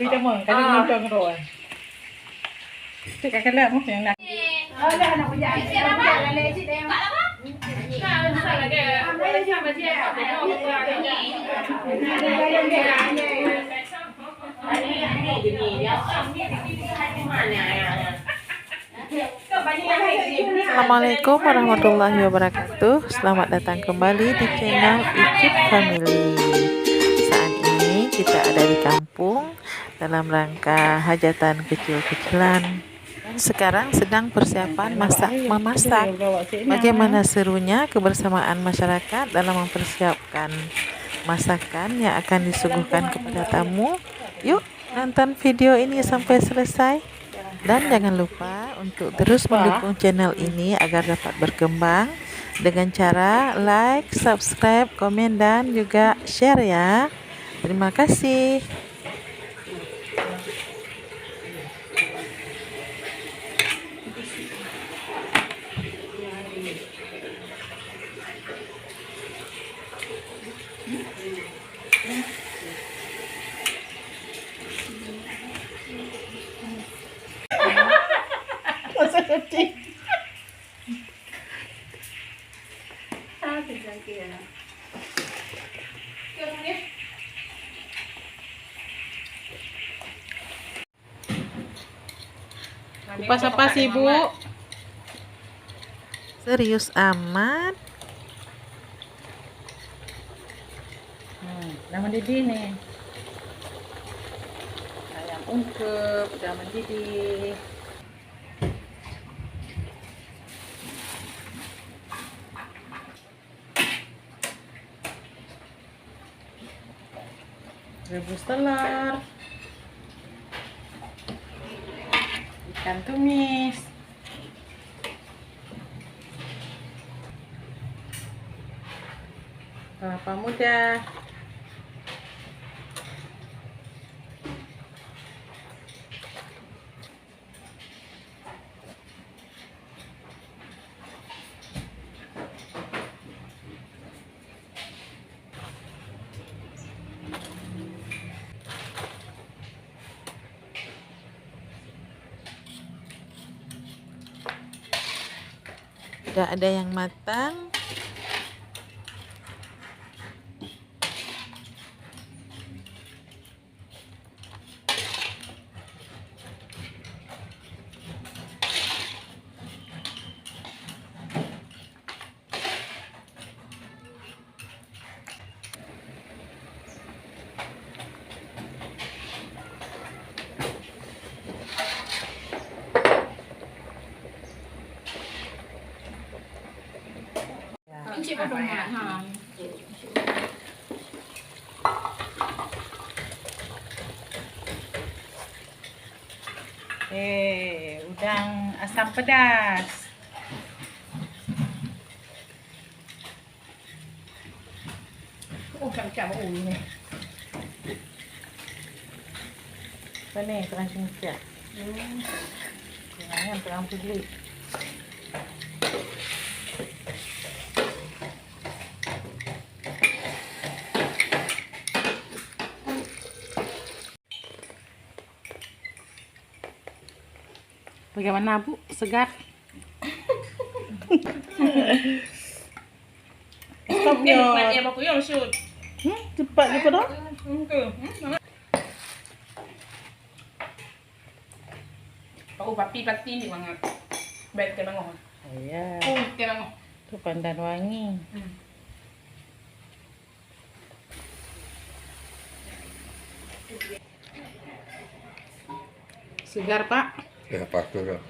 Kita mau kan nonton rồi. Thì cái lượng không phải là Assalamualaikum warahmatullahi wabarakatuh. Selamat datang kembali di channel Icip Family. Saat ini kita ada di kampung dalam rangka hajatan kecil-kecilan. Sekarang sedang persiapan memasak. Bagaimana serunya kebersamaan masyarakat dalam mempersiapkan masakan yang akan disuguhkan kepada tamu. Yuk nonton video ini sampai selesai. Dan jangan lupa untuk terus mendukung channel ini agar dapat berkembang dengan cara like, subscribe, komen, dan juga share ya. Terima kasih. Kupas apa sih, Bu? Serius amat. Udah mendidih nih. Ayam ungkep udah mendidih. Rebus telur, ikan tumis, kelapa muda, Udah ada yang matang. udang asam pedas. Macam ini. Apa nih, terang cingkia. Jangan terang putih. Bagaimana, Bu? Segar? Stop ya. Cepat juga dong. Kau papi ni banget. Baik ke bangun. Iya. Ke bangun. Itu pandan wangi. Segar, Pak. Ya pasti dong.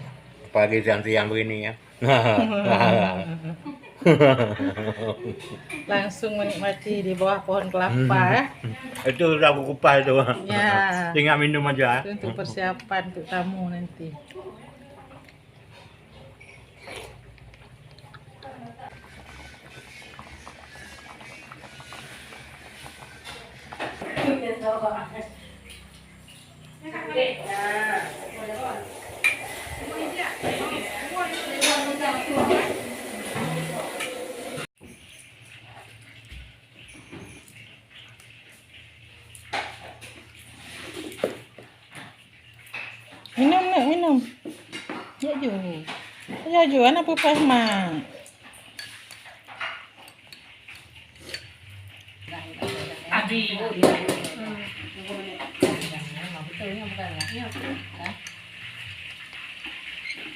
Apalagi siang-siang begini ya. Langsung menikmati di bawah pohon kelapa ya. Itu udah aku kupas itu. Ya. Tinggal minum aja. Itu untuk persiapan untuk tamu nanti. Ya juan apa mah? Abi.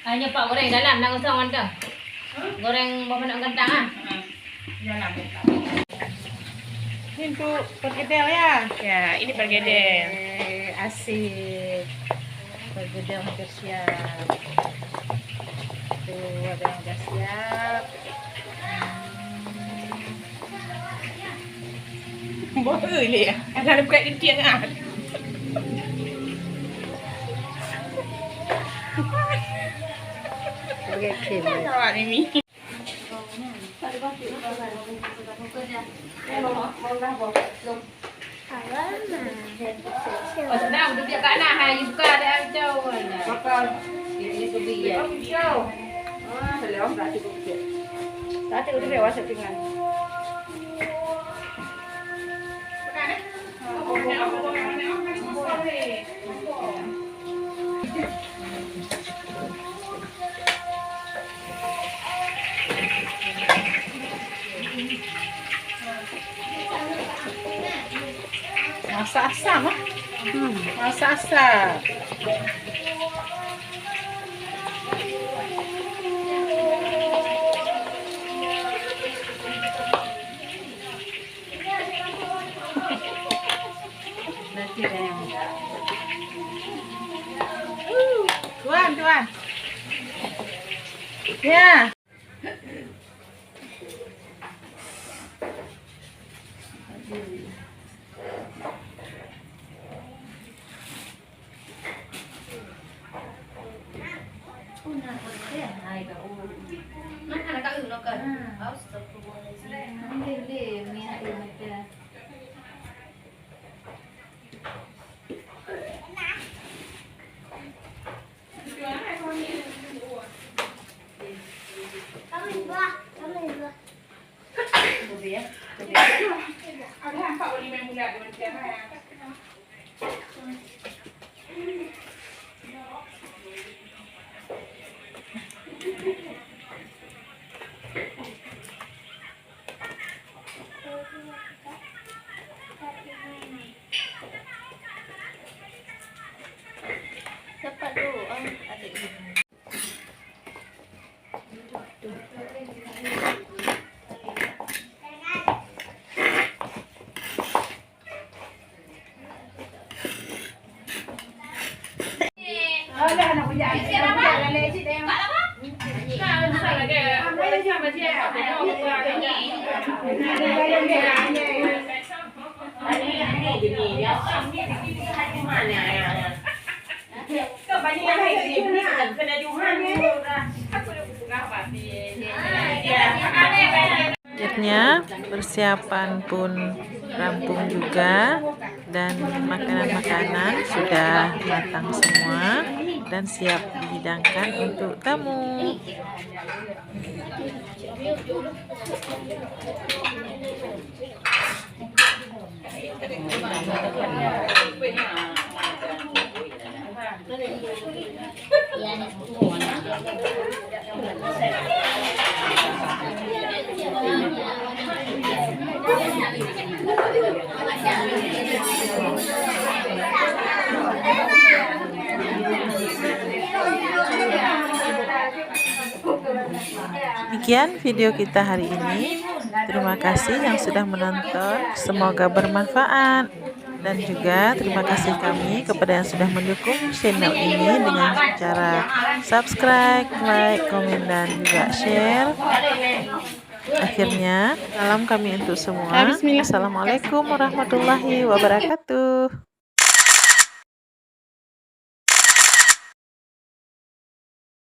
Hanya Pak goreng dalam nak kosong kan? Goreng bawang nak kentang ah. Jalan. Itu perkedel ya. Ya, ini pergedel. Asik. Perkedel hampir siap. Tuh, ada yang udah siap. Boleh ni ya. Ada buka intian ah. Awak ni. Oh senang duduk kat kanan hai buka ada jauh. Bakal ini tu dia. Tadi udah lewat settingan. Masak asam ah. Masak asam. Tuan. Ya. Mana nak kat lu kan? Astagfirullahalazim. Dia ni ada macam Ada hampa boleh main bulat dengan siapa? cepat tu. Ada ini. Ada anak berjalan. Jalan lecet dia. Kan salah ke? Boleh siapa dia? Akhirnya persiapan pun rampung juga dan makanan-makanan sudah matang semua dan siap dihidangkan untuk tamu. Demikian video kita hari ini. Terima kasih yang sudah menonton. Semoga bermanfaat. Dan juga terima kasih kami kepada yang sudah mendukung channel ini dengan cara subscribe, like, komen, dan juga share. Akhirnya, salam kami untuk semua. Assalamualaikum warahmatullahi wabarakatuh.